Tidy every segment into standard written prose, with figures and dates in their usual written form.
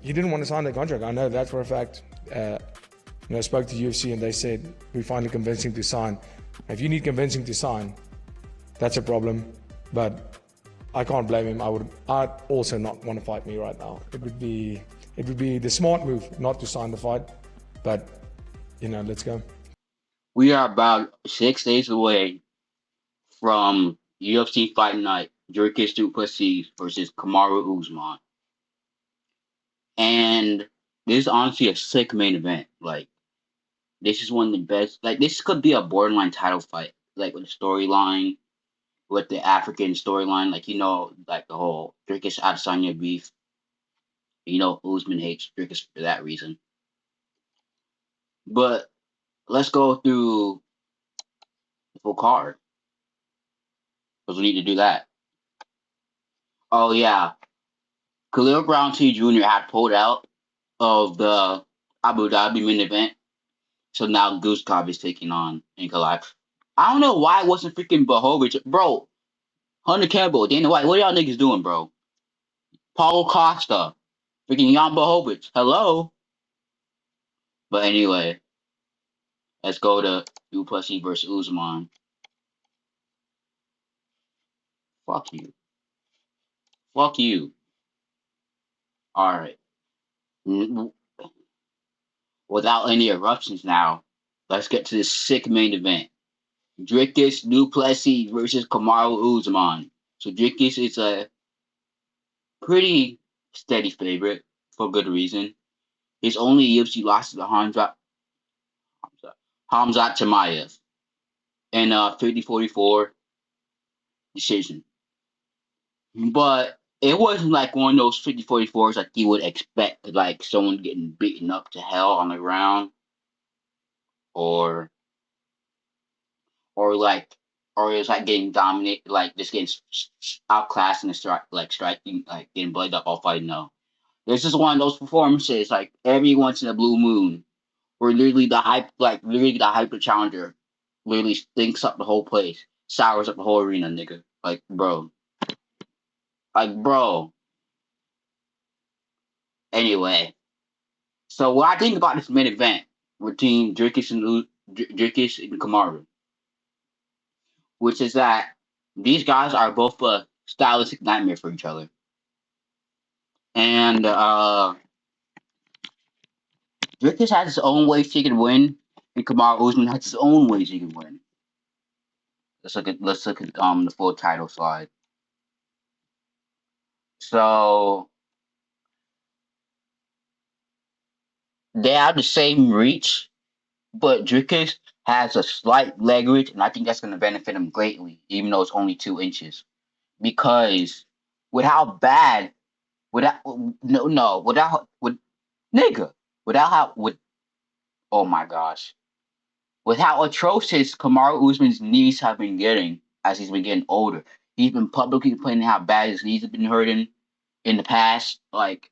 he didn't want to sign the contract. I know that for a fact. I spoke to UFC and they said, we finally convinced him to sign. If you need convincing to sign, that's a problem. But I can't blame him. I'd also not want to fight me right now. It would be the smart move not to sign the fight. But, let's go. We are about 6 days away from UFC Fight Night, Dricus du Plessis versus Kamaru Usman. And this is honestly a sick main event. Like, this is one of the best. Like, this could be a borderline title fight. Like, with the storyline, with the African storyline. Like, like the whole Dricus Adesanya beef. Usman hates Dricus for that reason. But let's go through the full card. Because we need to do that. Oh, yeah. Khalil Brown T. Jr. had pulled out of the Abu Dhabi main event. So now Guskov is taking on Nikolai. I don't know why it wasn't freaking Blachowicz. Bro, Hunter Campbell, Dana White, what are y'all niggas doing, bro? Paulo Costa, freaking Jan Blachowicz. Hello? But anyway, let's go to du Plessis versus Usman. Fuck you. Fuck you. Alright. Without any eruptions now, let's get to this sick main event. Dricus du Plessis versus Kamaru Usman. So Dricus is a pretty steady favorite for good reason. His only UFC loss is to Hamzat Chimaev in a 50-44 decision. But it wasn't like one of those 50-44s like you would expect, like someone getting beaten up to hell on the ground, or it's like getting dominated, like just getting outclassed and striking, like getting blooded up all fighting. No, this is one of those performances, like every once in a blue moon, where literally the hyper challenger literally stinks up the whole place, sours up the whole arena, nigga. Like, bro. Anyway, so what I think about this main event between Dricus and Kamaru, which is that these guys are both a stylistic nightmare for each other. And Dricus has his own ways he can win, and Kamaru Usman has his own ways he can win. Let's look at the full title slide. So they have the same reach, but Dricus has a slight leverage, and I think that's going to benefit him greatly, even though it's only 2 inches. Because with how bad, oh my gosh, with how atrocious Kamaru Usman's knees have been getting as he's been getting older. He's been publicly complaining how bad his knees have been hurting in the past. Like,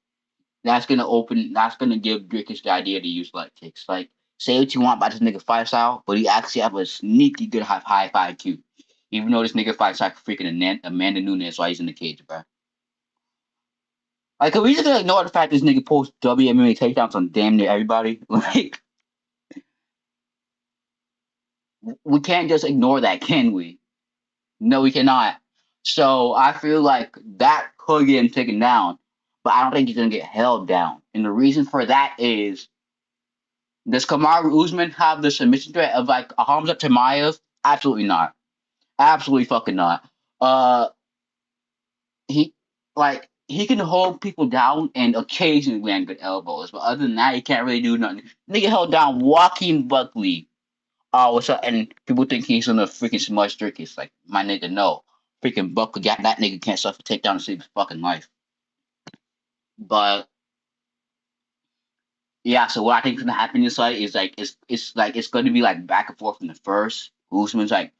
that's gonna give Dricus the idea to use leg kicks. Like, say what you want about this nigga fight style, but he actually have a sneaky good high IQ. Even though this nigga fights like freaking Amanda Nunes while he's in the cage, bro. Like, are we just gonna ignore the fact this nigga posts WMA takedowns on damn near everybody? Like, we can't just ignore that, can we? No, we cannot. So I feel like that could get him taken down, but I don't think he's gonna get held down. And the reason for that is, does Kamaru Usman have the submission threat of like a Hamzat Chimaev? Absolutely not. Absolutely fucking not. He can hold people down and occasionally land good elbows, but other than that, he can't really do nothing. Nigga held down Joaquin Buckley. What's up? And people think he's gonna freaking smudge Dricus. Like, my nigga, no. Freaking Buckley got that nigga can't suffer takedown to save his fucking life. But yeah, so what I think is gonna happen in this fight is like it's gonna be like back and forth in the first. Usman's like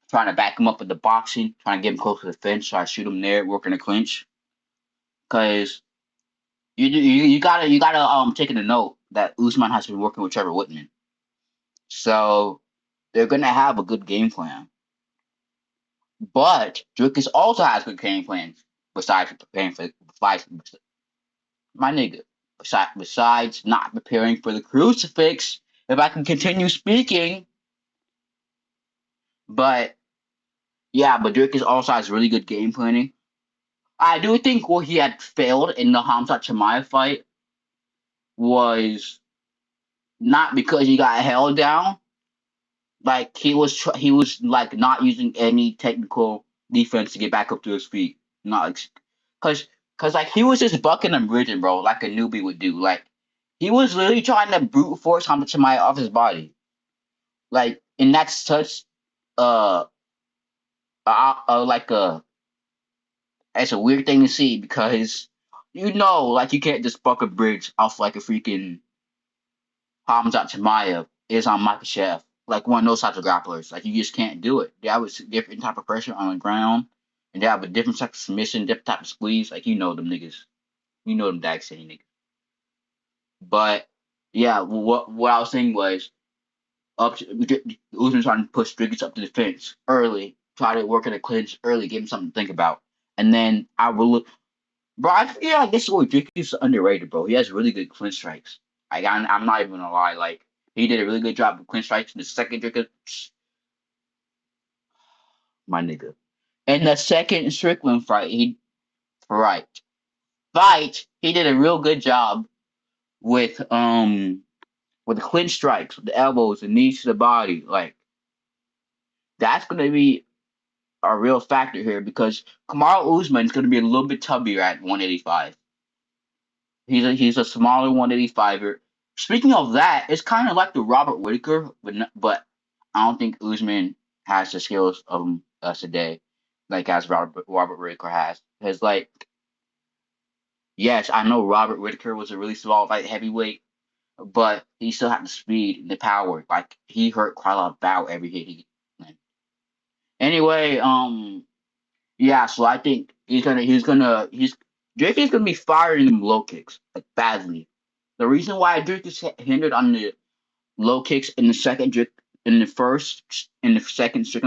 trying to back him up with the boxing, trying to get him close to the fence, try to shoot him there, working the clinch. Cause you gotta take in a note that Usman has been working with Trevor Whitman. So they're gonna have a good game plan. But Dricus also has good game plans besides preparing for fights. my nigga. Besides not preparing for the crucifix, if I can continue speaking, but yeah, but Dricus also has really good game planning. I do think what he had failed in the Hamza Chimaev fight was not because he got held down. Like he was like not using any technical defense to get back up to his feet. Not cause like he was just bucking and bridging, bro, like a newbie would do. Like he was literally trying to brute force Hamza Chimaev off his body. Like and that's such uh, like it's a weird thing to see because like you can't just buck a bridge off like a freaking Hamzat Chimaev is on Makachev, like one of those types of grapplers. Like you just can't do it. They have a different type of pressure on the ground, and they have a different type of submission, different type of squeeze. Like them niggas, them Dag City niggas. But yeah, what I was saying was Usman trying to push Dricus up to the fence early, try to work in a clinch early, give him something to think about, and then I will look. Bro, I feel like this is where Dricus is underrated, bro. He has really good clinch strikes. Like I'm not even gonna lie, like he did a really good job of clinch strikes in the second Dricus, my nigga. In the second Strickland fight, right he did a real good job with with the clinch strikes, with the elbows, the knees to the body. Like that's gonna be a real factor here because Kamaru Usman is gonna be a little bit tubbier at 185. He's a smaller 185er. Speaking of that, it's kind of like the Robert Whitaker, but I don't think Usman has the skills of today, like as Robert Whitaker has. Because like, yes, I know Robert Whitaker was a really small light heavyweight, but he still had the speed and the power. Like he hurt quite a lot of bow every hit he. Anyway, yeah, so I think he's Drake is gonna be firing them low kicks like badly. The reason why Drake is hindered on the low kicks in the second Strickland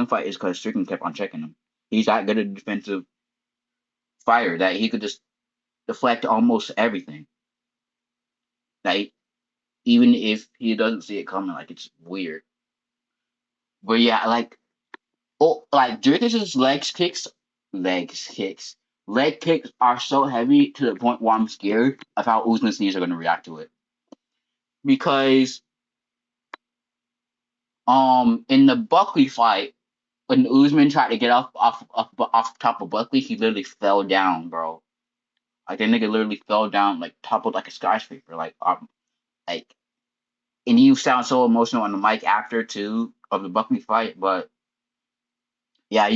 fight is because Strickland kept on checking him. He's that good a defensive fighter that he could just deflect almost everything. Like even if he doesn't see it coming, like it's weird. But yeah, like Dricus's leg kicks are so heavy to the point where I'm scared of how Usman's knees are going to react to it. Because in the Buckley fight, when Usman tried to get off top of Buckley, he literally fell down, bro. Like that nigga literally fell down, like toppled like a skyscraper, like. And he sounds so emotional on the mic after too of the Buckley fight, but yeah,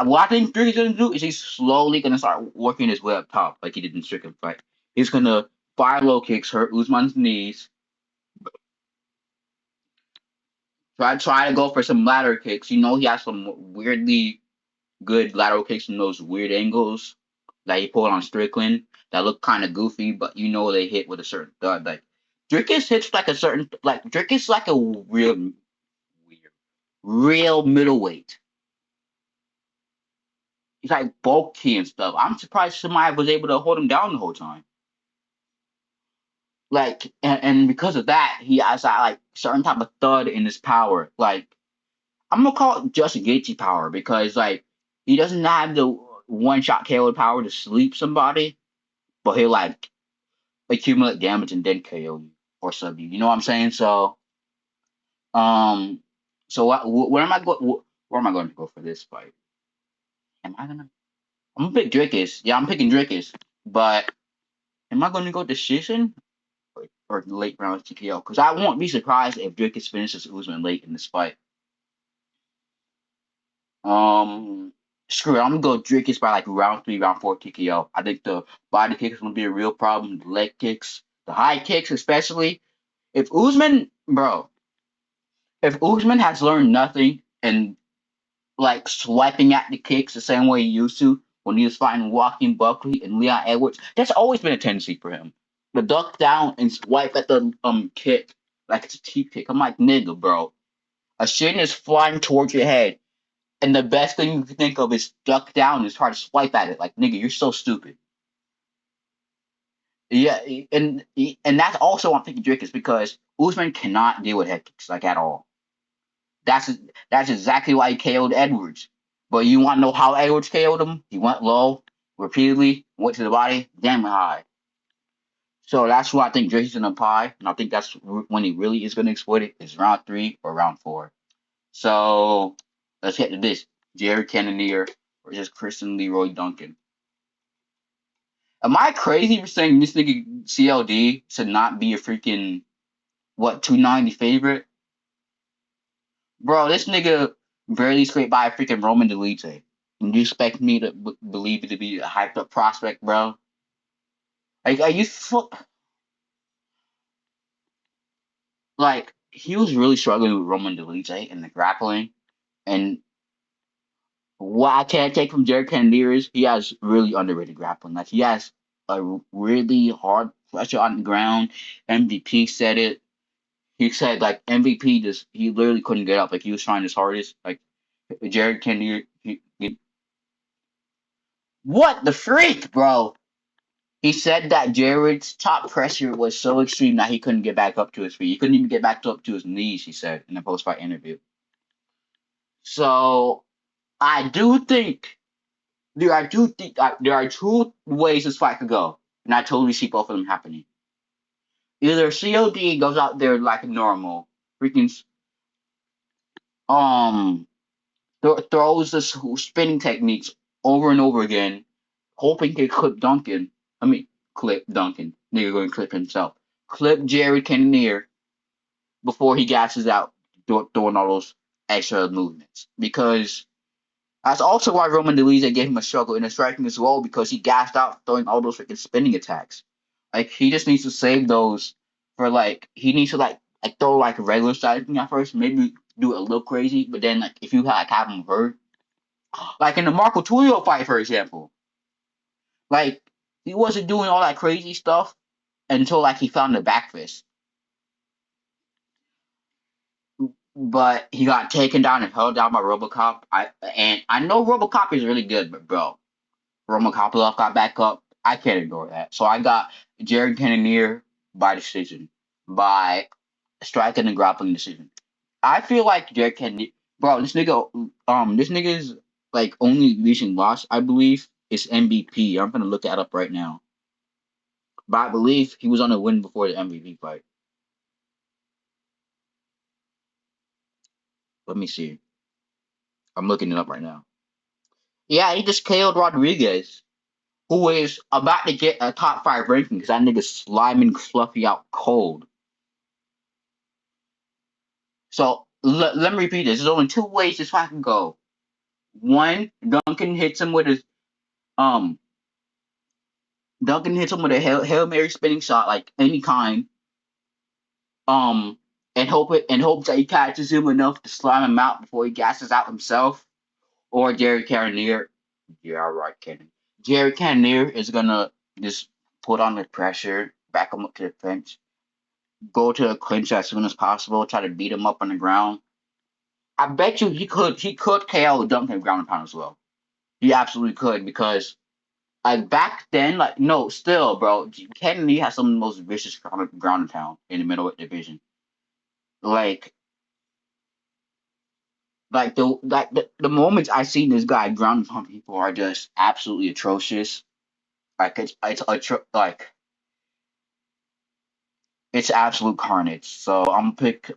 what I think Drake is gonna do is he's slowly gonna start working his way up top, like he did in Strickland fight. He's gonna fire low kicks, hurt Usman's knees, try to go for some ladder kicks. He has some weirdly good lateral kicks in those weird angles that he pulled on Strickland that look kind of goofy, but they hit with a certain thud. Like Dricus hits like Dricus is like a real middleweight. He's like bulky and stuff. I'm surprised somebody was able to hold him down the whole time. Like, and because of that, he has that like certain type of thud in his power. Like, I'm gonna call it just Gaethje power because like he doesn't have the one shot KO power to sleep somebody, but he'll like accumulate damage and then KO you or sub you. You know what I'm saying? So, um, so where am I going? Where am I going to go for this fight? Am I gonna? I'm gonna pick Dricus. Yeah, I'm picking Dricus, but am I going to go decision or late round TKO? Because I won't be surprised if Dricus finishes Usman late in this fight. Screw it. I'm gonna go Dricus by like round 3, round 4 TKO. I think the body kick is gonna be a real problem. The leg kicks, the high kicks, especially if if Usman has learned nothing and like swiping at the kicks the same way he used to when he was fighting Joaquin Buckley and Leon Edwards. That's always been a tendency for him. The duck down and swipe at the kick like it's a cheap kick. I'm like, nigga, bro. A shin is flying towards your head, and the best thing you can think of is duck down and try to swipe at it. Like, nigga, you're so stupid. Yeah, and that's also why I'm thinking Dricus because Usman cannot deal with head kicks like at all. That's that's exactly why he KO'd Edwards. But you want to know how Edwards KO'd him? He went low repeatedly, went to the body, damn high. So that's why I think Dricus gonna apply, and I think that's when he really is gonna exploit it. Is round 3 or round 4. So let's get to this: Jared Cannonier versus Christian Leroy Duncan. Am I crazy for saying this nigga CLD should not be a freaking what 290 favorite? Bro, this nigga barely scraped by a freaking Roman Delete. And you expect me to believe it to be a hyped up prospect, bro? Like, are you like he was really struggling with Roman Delete in the grappling, and what I can't take from Jared Cannonier is he has really underrated grappling. Like he has a really hard pressure on the ground. MVP said it. He said like MVP just he literally couldn't get up. Like he was trying his hardest. Like Jared Cannonier, what the freak, bro? He said that Jared's top pressure was so extreme that he couldn't get back up to his feet. He couldn't even get back up to his knees. He said in a post-fight interview. So I do think there are two ways this fight could go, and I totally see both of them happening. Either COD goes out there like normal, freaking um throws the spinning techniques over and over again, hoping to clip Duncan. I mean, clip Duncan. Nigga going to clip himself. Clip Jared Cannonier before he gasses out doing all those extra movements. Because that's also why Roman Deleze gave him a struggle in the striking as well, because he gassed out throwing all those freaking spinning attacks. Like he just needs to save those for like he needs to like throw like a regular striking at first, maybe do it a little crazy, but then like if you like have him hurt, like in the Marco Tulio fight, for example, like he wasn't doing all that crazy stuff until like he found the back fist. But he got taken down and held down by RoboCop. I know RoboCop is really good, but bro, RoboCop left, got back up. I can't ignore that. So I got Jared Cannonier by decision, by striking and grappling decision. I feel like Jared Cannonier, bro, this nigga's like only recent loss, I believe, is MVP. I'm gonna look that up right now. But I believe he was on a win before the MVP fight. Let me see. I'm looking it up right now. Yeah, he just KO'd Rodriguez, who is about to get a top 5 ranking because that nigga's sliming Fluffy out cold. So let me repeat this. There's only two ways this fight can go. One, um Duncan hits him with a Hail Mary spinning shot, like any kind. Um and hope that he catches him enough to slime him out before he gasses out himself. Or Jerry Cannonier. Yeah, right, Kenny. Jerry Cannonier is gonna just put on the pressure, back him up to the fence, go to the clinch as soon as possible, try to beat him up on the ground. I bet you he could KO Duncan ground and pound as well. He absolutely could because like back then, like no, still, bro, Kennedy has some of the most vicious ground and pound in the middleweight division. Like the moments I seen this guy ground and pound people are just absolutely atrocious. Like like it's absolute carnage. So I'm gonna pick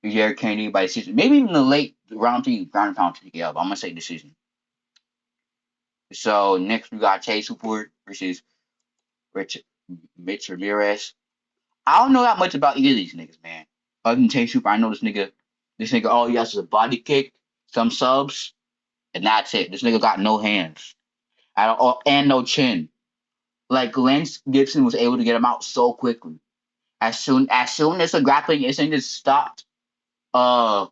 Jared Kennedy by decision. Maybe even the late round 3 ground and pound TKO. But I'm gonna say decision. So next we got Chase Hooper versus Rich Mitch Ramirez. I don't know that much about either of these niggas, man. Other than Chase Hooper, I know this nigga all he has is a body kick, some subs, and that's it. This nigga got no hands at all and no chin. Like Lance Gibson was able to get him out so quickly. As soon as the grappling instinct is stopped, uh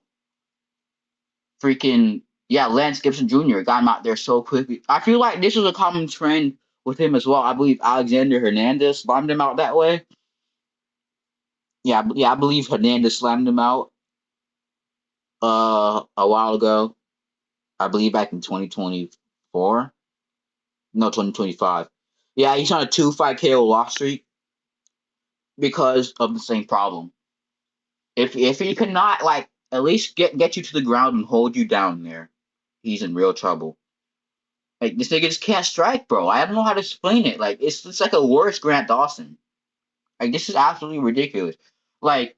freaking yeah, Lance Gibson Jr. got him out there so quickly. I feel like this is a common trend with him as well. I believe Alexander Hernandez slammed him out that way. Yeah, I believe Hernandez slammed him out a while ago. I believe back in 2024. No, 2025. Yeah, he's on a 2-fight KO loss streak because of the same problem. If he cannot like at least get you to the ground and hold you down there, he's in real trouble. Like this nigga just can't strike, bro. I don't know how to explain it. Like it's like a worse Grant Dawson. Like this is absolutely ridiculous. Like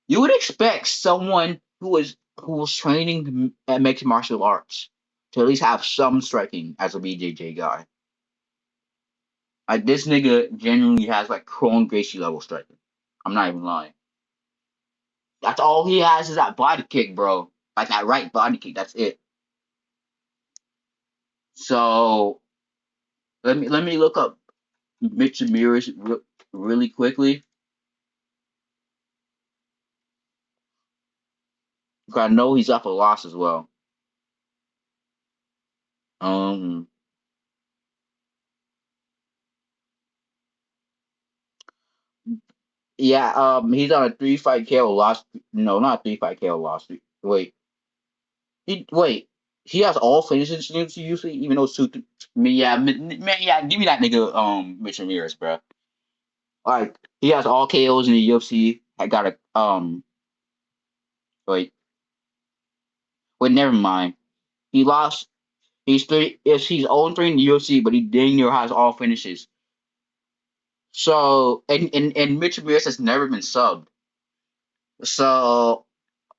you would expect someone who was training at mixed martial arts to at least have some striking as a BJJ guy. Like this nigga genuinely has like Chrome Gracie level striking. I'm not even lying. That's all he has is that body kick, bro. Like that right body kick. That's it. So let me look up Mitch Ramirez really quickly. Because I know he's up a loss as well. Um, yeah, he's on a 3-fight KO loss. No, not a 3-fight KO loss. Wait, wait. He has all finishes usually, even though Suit. Me, yeah, man, yeah. Give me that nigga, Mitch Ramirez, bro. Like he has all KOs in the UFC. I got a wait, wait. Never mind. He lost. He's three. Yes, he's 0-3 in the UFC, but he dang near has all finishes. So and Mitch Ramirez has never been subbed. So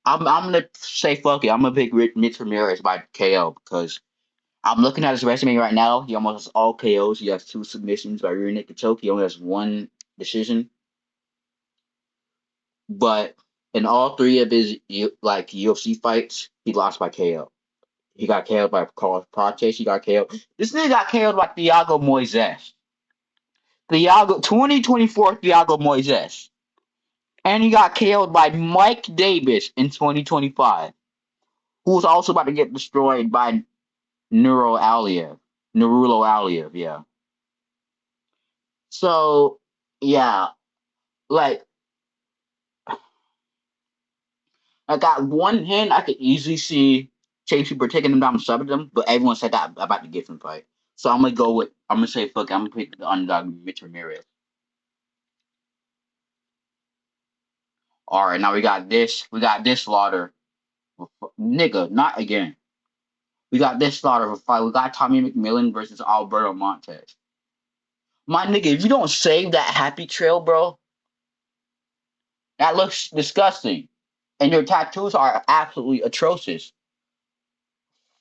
I'm gonna say fuck it. I'm gonna pick Mitch Ramirez by KO because I'm looking at his resume right now. He almost has all KOs. He has 2 submissions by rear naked choke. He only has 1 decision. But in all 3 of his like UFC fights, he lost by KO. He got KO'd by Carlos Prates. He got KO'd. This nigga got KO'd by Thiago Moises. 2024 Thiago Moises. And he got KO'd by Mike Davis in 2025, who was also about to get destroyed by Nuro Aliev. Narulo Aliev, yeah. So, yeah, like I got one hand I could easily see Chase Super taking him down and subbing him, but everyone said that about the Giffen fight. So I'm gonna say fuck it, I'm gonna pick the underdog Mitch Ramirez. All right, now we got this slaughter. Nigga, not again. We got this slaughter of a fight. We got Tommy McMillan versus Alberto Montez. My nigga, if you don't save that happy trail, bro, that looks disgusting. And your tattoos are absolutely atrocious.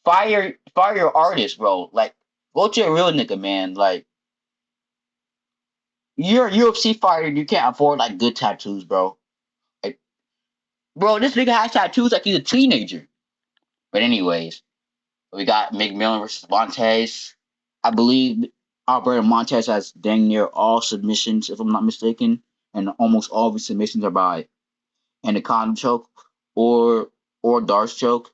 Fire your artist, bro. Like, go to a real nigga, man. Like, you're a UFC fighter and you can't afford like good tattoos, bro. Like, bro, this nigga has tattoos like he's a teenager. But anyways, we got McMillan versus Montez. I believe Alberto Montez has dang near all submissions, if I'm not mistaken, and almost all of his submissions are by anaconda choke or dark choke.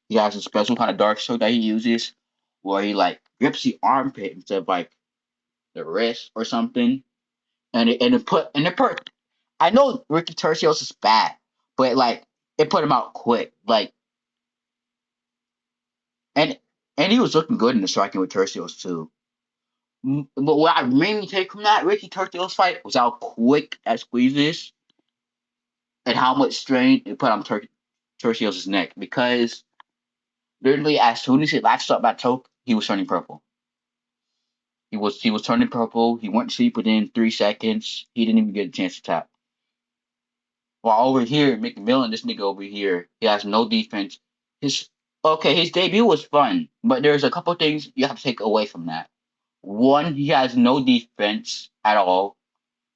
He has a special kind of dark choke that he uses where he like grips the armpit instead of like the wrist or something. And it put I know Ricky Tercios is bad, but like it put him out quick. Like and and he was looking good in the striking with Tercios too. But what I mainly take from that Ricky Tercios fight was how quick that squeezes and how much strain it put on Tercios' neck because literally as soon as he latched up that choke, he was turning purple. He was turning purple. He went to sleep within 3 seconds. He didn't even get a chance to tap. While over here, McMillan, this nigga over here, he has no defense. His his debut was fun, but there's a couple things you have to take away from that. One, he has no defense at all.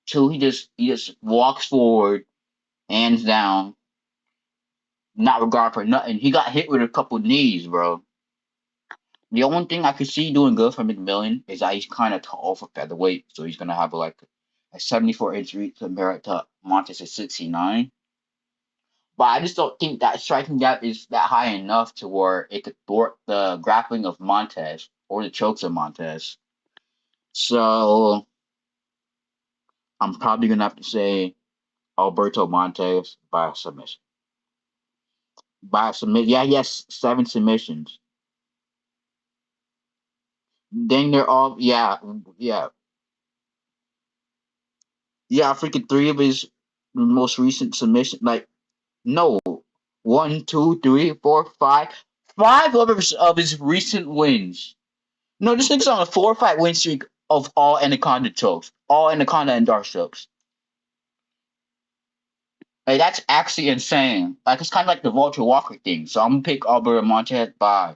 Two, he just walks forward, hands down, not regard for nothing. He got hit with a couple knees, bro. The only thing I could see doing good for McMillan is that he's kind of tall for featherweight, so he's gonna have like a 74-inch reach compared to Montez at 69. But I just don't think that striking gap is that high enough to where it could thwart the grappling of Montez or the chokes of Montez. So I'm probably gonna have to say Alberto Montez by submission. By submit, yeah, he has 7 submissions. Dang, they're all yeah. Yeah, freaking three of his most recent submission. Like, no, one, two, three, four, five, five of his recent wins. No, this nigga's on a 4 fight win streak of all Anaconda chokes, all Anaconda and Dark chokes. Like, that's actually insane. Like, it's kind of like the Vulture Walker thing. So I'm gonna pick Alberto Montez by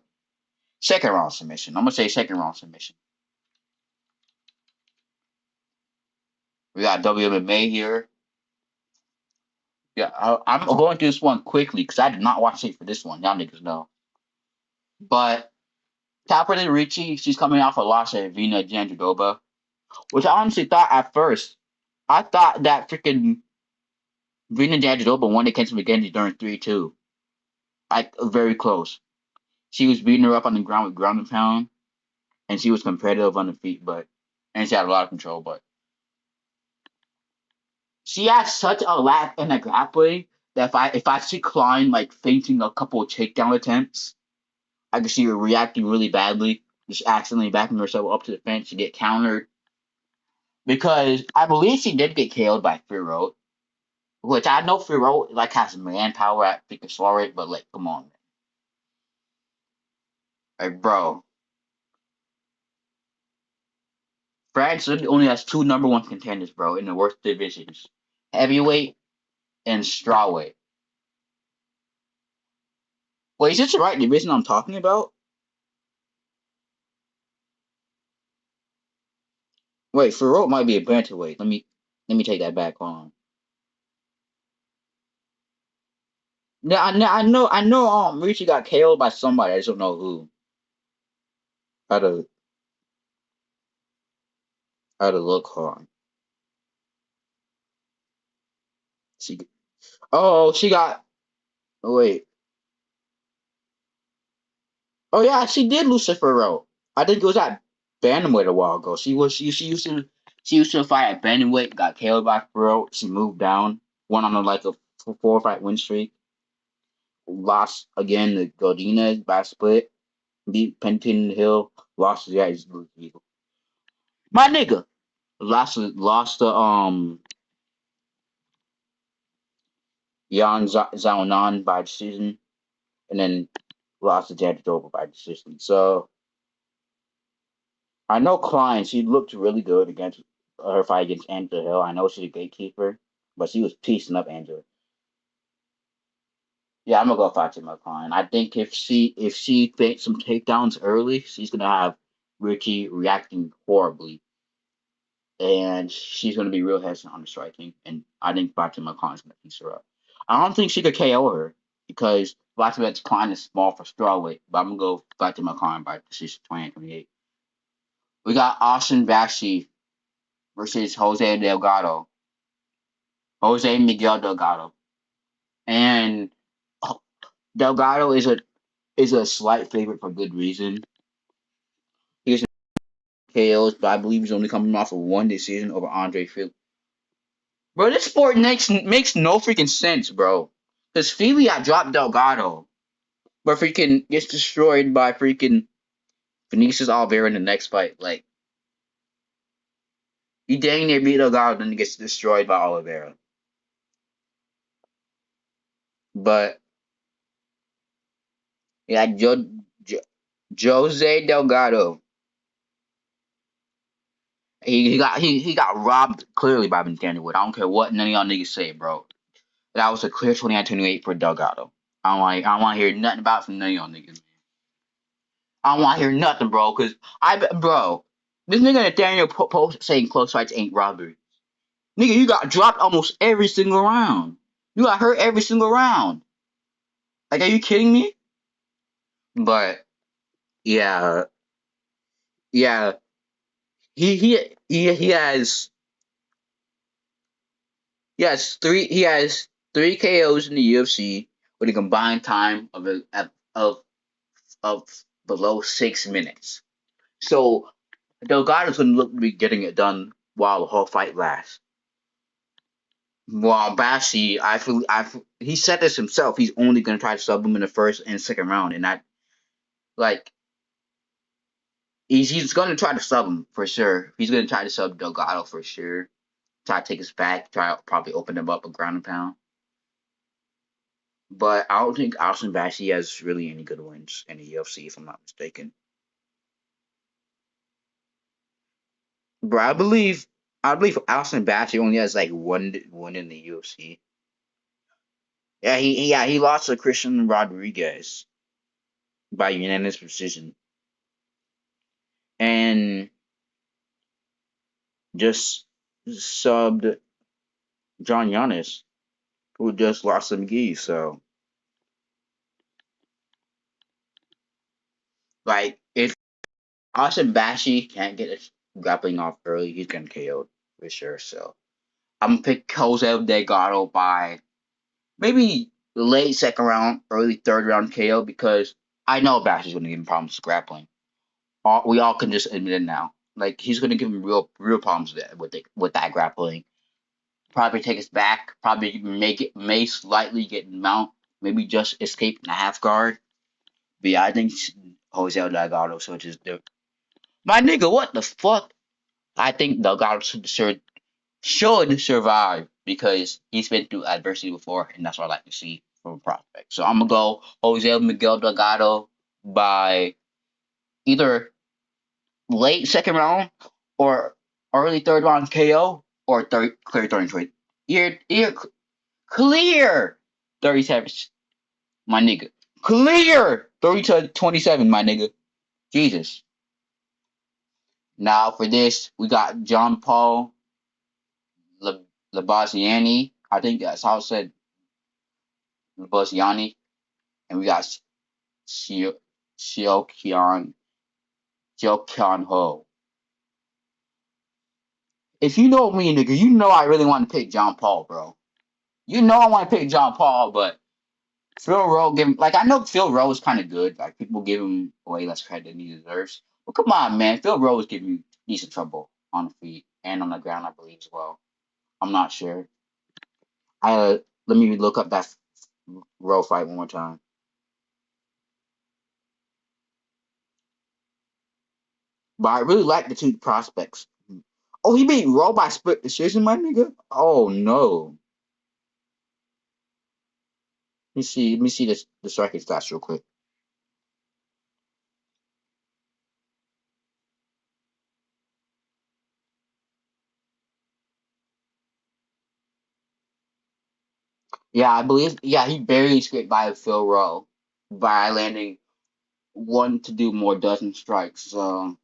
second round submission. I'm gonna say second round submission. We got WMMA here. Yeah, I'm going through this one quickly because I did not watch it for this one. Y'all niggas know. But Taprade Ricci, she's coming off a loss at Vina Jandiroba, which I honestly thought at first, I thought that freaking Vina Jandiroba won against McKenzie during 3-2. Like, very close. She was beating her up on the ground with ground and pound, and she was competitive on the feet, and she had a lot of control, but she has such a lack in the grappling that if I see Klein like fainting a couple of takedown attempts, I can see her reacting really badly, just accidentally backing herself up to the fence to get countered. Because I believe she did get KO'd by Firo, which I know Firo like has manpower at freaking Florida, but like, come on, man. Like, bro, France only has two number one contenders, bro, in the worst divisions: heavyweight and strawweight. Wait, is this the right division I'm talking about? Wait, Firo might be a bantamweight. Let me take that back on. Yeah, I know. Richie got KO'd by somebody. I just don't know who. How to how to look hard. She. Oh, she got. Oh, wait. Oh yeah, she did lose to Ferro. I think it was at bantamweight a while ago. She used to fight at bantamweight, got KO'd by Ferro. She moved down, went on like a 4 fight win streak. Lost again to Godinez by split. Beat Penton Hill. Lost to my nigga. Lost to Yan Zhaonan by decision, and then lost to Jandiroba by decision. So I know Klein. She looked really good against her fight against Angela Hill. I know she's a gatekeeper, but she was piecing up Angela. Yeah, I'm gonna go Fatima Klein. I think if she fakes some takedowns early, she's gonna have Ricky reacting horribly, and she's gonna be real hesitant on the striking. And I think Fatima Klein's gonna piece her up. I don't think she could KO her because Fatima Klein is small for strawweight, but I'm gonna go Fatima Klein by decision 28. We got Austin Vashi versus Jose Delgado. Jose Miguel Delgado. And Delgado is a slight favorite for good reason. He's KOs, but I believe he's only coming off of one decision over Andre Philly. Bro, this sport makes no freaking sense, bro. Because Philly got dropped Delgado, but freaking gets destroyed by freaking Vinicius Oliveira in the next fight. Like, he dang near beat Delgado, then he gets destroyed by Oliveira. But yeah, Jose Delgado. He got robbed clearly by Vincenzo Wood. I don't care what none of y'all niggas say, bro. That was a clear 29-28 for Delgado. I don't want to hear nothing about it from none of y'all niggas. I don't want to hear nothing, bro. Bro, this nigga Nathaniel post saying close fights ain't robbery. Nigga, you got dropped almost every single round. You got hurt every single round. Like, are you kidding me? But yeah, yeah, he has he has three KOs in the UFC with a combined time of of below 6 minutes. So Delgado's gonna look to be getting it done while the whole fight lasts. While Bashi, he said this himself. He's only gonna try to sub him in the first and second round, and like He's gonna try to sub him for sure. He's gonna try to sub Delgado for sure. Try to take us back. Try to probably open him up a ground and pound. But I don't think Austin Bashi has really any good wins in the UFC, if I'm not mistaken. Bro, I believe Austin Bashi only has like one in the UFC. Yeah, he lost to Christian Rodriguez by unanimous decision, and just subbed John Yanis, who just lost to McGee. So, like, if Austin Bashi can't get his grappling off early, he's gonna KO for sure. So, I'm gonna pick Jose Delgado by maybe late second round, early third round KO because I know Bashi's gonna give him problems grappling. We all can just admit it now. Like he's gonna give him real problems with that grappling. Probably take us back. Probably may slightly get mount. Maybe just escape in a half guard. But yeah, I think Jose Delgado my nigga. What the fuck? I think Delgado should survive because he's been through adversity before, and that's what I like to see from a prospect. So I'm gonna go Jose Miguel Delgado by either late second round or early third round KO or clear 30 clear 37, my nigga. Clear 30 to 27, my nigga. Jesus. Now for this, we got John Paul Labaziani. I think that's how it said Labaziani. And we got Xiao Xiao Qian Ho. If you know me, nigga, you know I really want to pick John Paul, bro. You know I want to pick John Paul, but Phil Rowe I know Phil Rowe is kind of good. Like people give him way less credit than he deserves. But come on, man, Phil Rowe is giving you decent trouble on the feet and on the ground, I believe as well. I'm not sure. Let me look up that Rowe fight one more time. But I really like the two prospects. Oh, he beat Rowe by split decision, my nigga. Oh no. Let me see the striking stats real quick. Yeah, I believe. Yeah, he barely scraped by Phil Rowe by landing one to do more dozen strikes. So,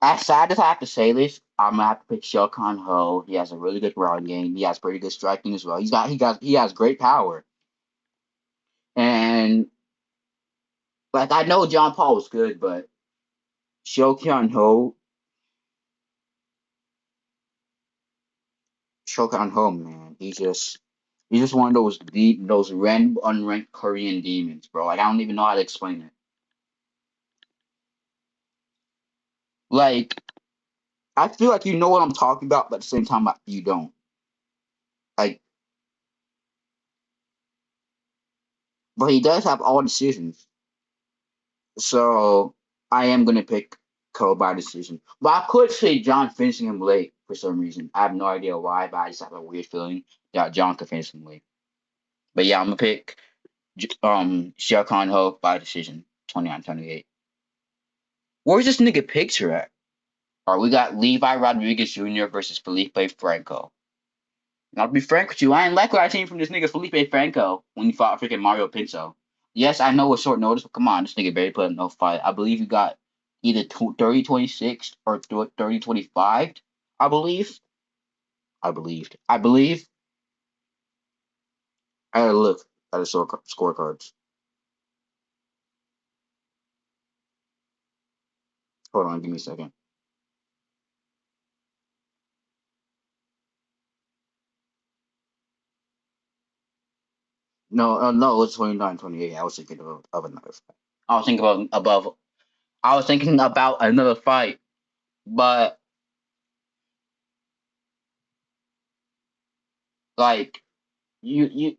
as sad as I have to say this, I'm gonna have to pick Shokan Ho. He has a really good ground game. He has pretty good striking as well. He has great power. And like I know John Paul was good, but Shokan Ho, Shokan Ho, man, he's just one of those random unranked Korean demons, bro. Like I don't even know how to explain it. Like I feel like you know what I'm talking about, but at the same time, you don't. Like, but he does have all decisions. So I am gonna pick Cole by decision. But I could say John finishing him late for some reason. I have no idea why, but I just have a weird feeling that John could finish him late. But yeah, I'm gonna pick Shao Kahn Ho by decision, 29-28. Where's this nigga picture at? Alright, we got Levi Rodriguez Jr. versus Felipe Franco. And I'll be frank with you, I ain't like what I seen from this nigga Felipe Franco when he fought freaking Mario Pinto. Yes, I know it's short notice, but come on, this nigga barely put up no fight. I believe he got either 30-26 or 30-25. I believe. I believed. I believe. I gotta look at the scorecards. Hold on, give me a second. No, no, it's 29-28. I was thinking of another fight. I was thinking about above. I was thinking about another fight, but like you,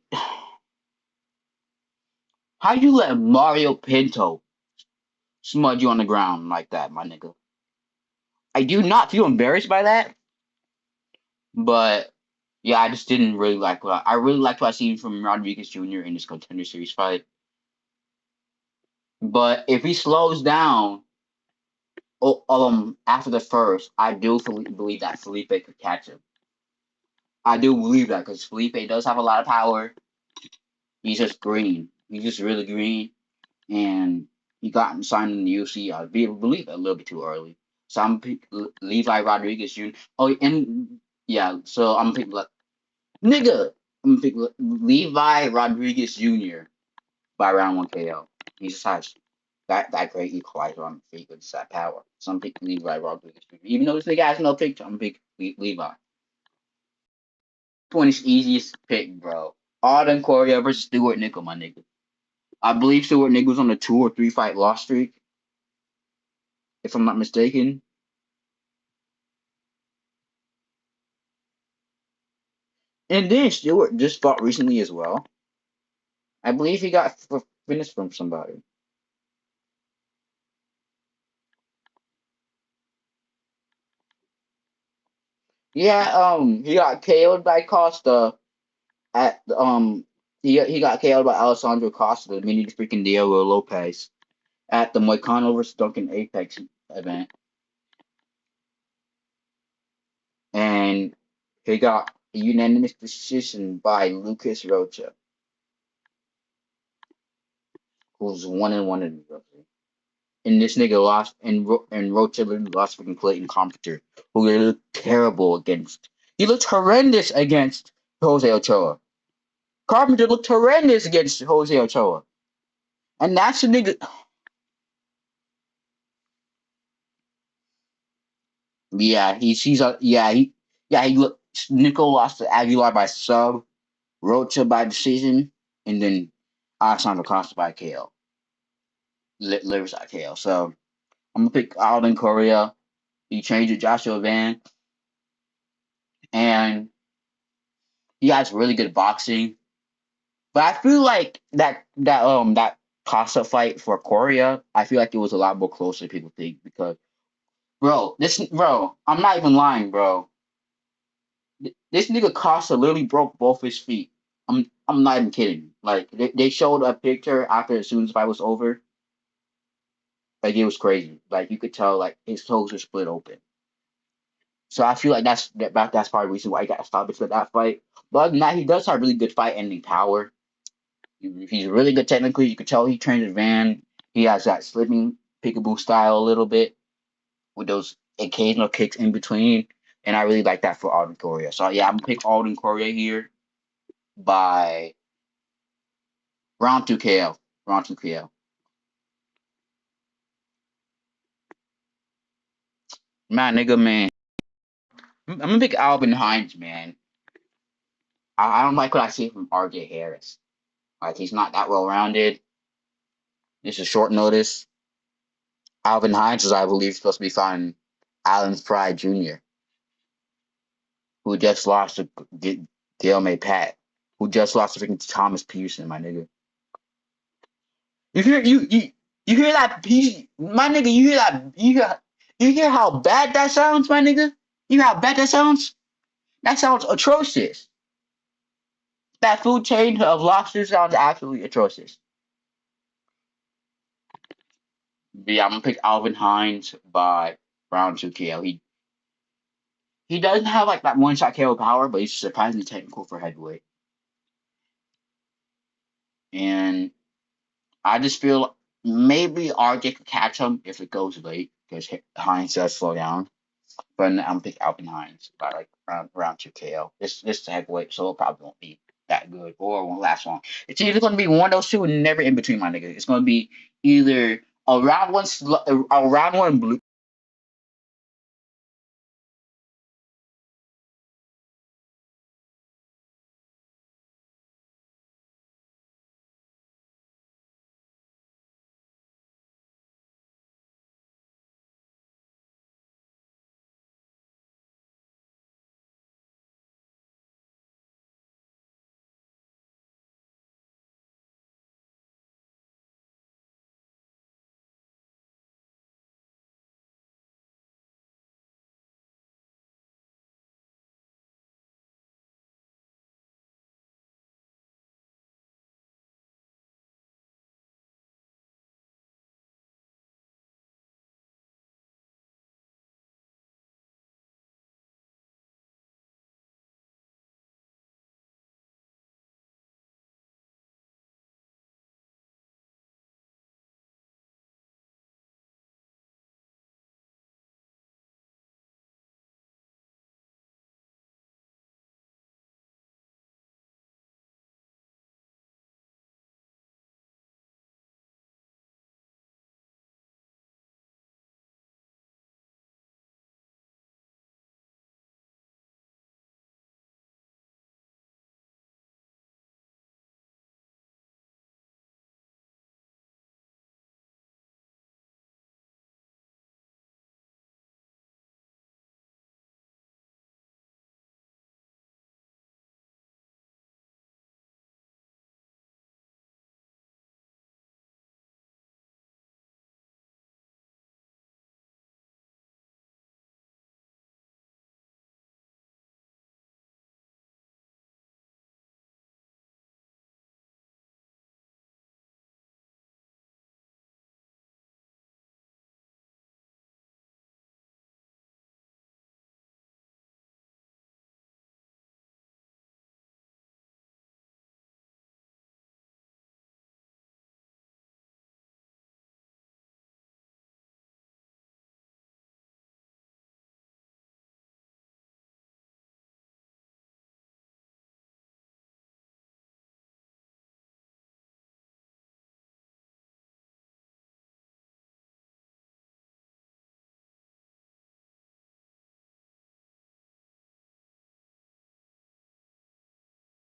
how you let Mario Pinto smudge you on the ground like that, my nigga? I do not feel embarrassed by that, but yeah, I just didn't really like what I really liked what I seen from Rodriguez Jr. in this Contender Series fight. But if he slows down, after the first, I do believe that Felipe could catch him. I do believe that because Felipe does have a lot of power. He's just green. He's just really green, and he got signed in the UFC. I believe a little bit too early. So I'm pick Levi Rodriguez Jr. Oh, and yeah, so I'm picking like nigga. I'm picking Levi Rodriguez Jr. by round 1 KO. He just has that great equalizer on the feet with that power. So I'm picking Levi Rodriguez Jr. Even though this nigga has no picture, I'm picking Levi. One is easiest pick, bro. Auden Correa versus Stuart Nickel, my nigga. I believe Stuart Nickel was on a 2 or 3 fight loss streak, if I'm not mistaken. And then Stewart just fought recently as well. I believe he got finished from somebody. Yeah, he got KO'd by Costa at he got KO'd by Alessandro Costa, the mini freaking Diego Lopez at the Moicano vs Duncan Apex event. And he got a unanimous decision by Lucas Rocha, who's 1-1 in the UFC. And this nigga lost, and Rocha literally lost fucking Clayton Compter, who really looked terrible against. He looked horrendous against Jose Ochoa. Carpenter looked horrendous against Jose Ochoa. And that's the nigga. Yeah, he looked. Nico lost to Aguilar by sub, Rocha by decision, and then Alexander Costa by KO. Livers by KO. So I'm gonna pick Alden Correa. He changed to Joshua Van, and he has really good boxing. But I feel like that Costa fight for Correa, I feel like it was a lot more closer than people think because I'm not even lying, bro. This nigga Costa literally broke both his feet. I'm not even kidding. Like they showed a picture after as soon as the fight was over. Like it was crazy. Like you could tell like his toes were split open. So I feel like that's part of the reason why he got stopped because of that fight. But other than that, he does have really good fight ending power. He's really good technically. You could tell he trained at Van. He has that slipping peekaboo style a little bit with those occasional kicks in between. And I really like that for Alden Correa. So yeah, I'm gonna pick Alden Correa here by round 2 KO. Round 2 KO. Man, nigga, man. I'm gonna pick Alvin Hines, man. I don't like what I see from RJ Harris. Like he's not that well rounded. This is short notice. Alvin Hines was, I believe, supposed to be fighting Alan Fry Jr., who just lost to Gail May Pat, who just lost to freaking Thomas Pearson, my nigga. You hear you hear that piece, my nigga? You hear how bad that sounds, my nigga? You hear how bad that sounds? That sounds atrocious. That food chain of lobsters sounds absolutely atrocious. But yeah, I'm gonna pick Alvin Hines by round 2 KO. He doesn't have like that one shot KO power, but he's surprisingly technical for heavyweight. And I just feel maybe RJ could catch him if it goes late because Hines does slow down. But I'm pick Alvin Hines by like round 2 KO. This is heavyweight, so it probably won't be that good or won't last long. It's either gonna be one of those two and never in between, my nigga. It's gonna be either a round one blue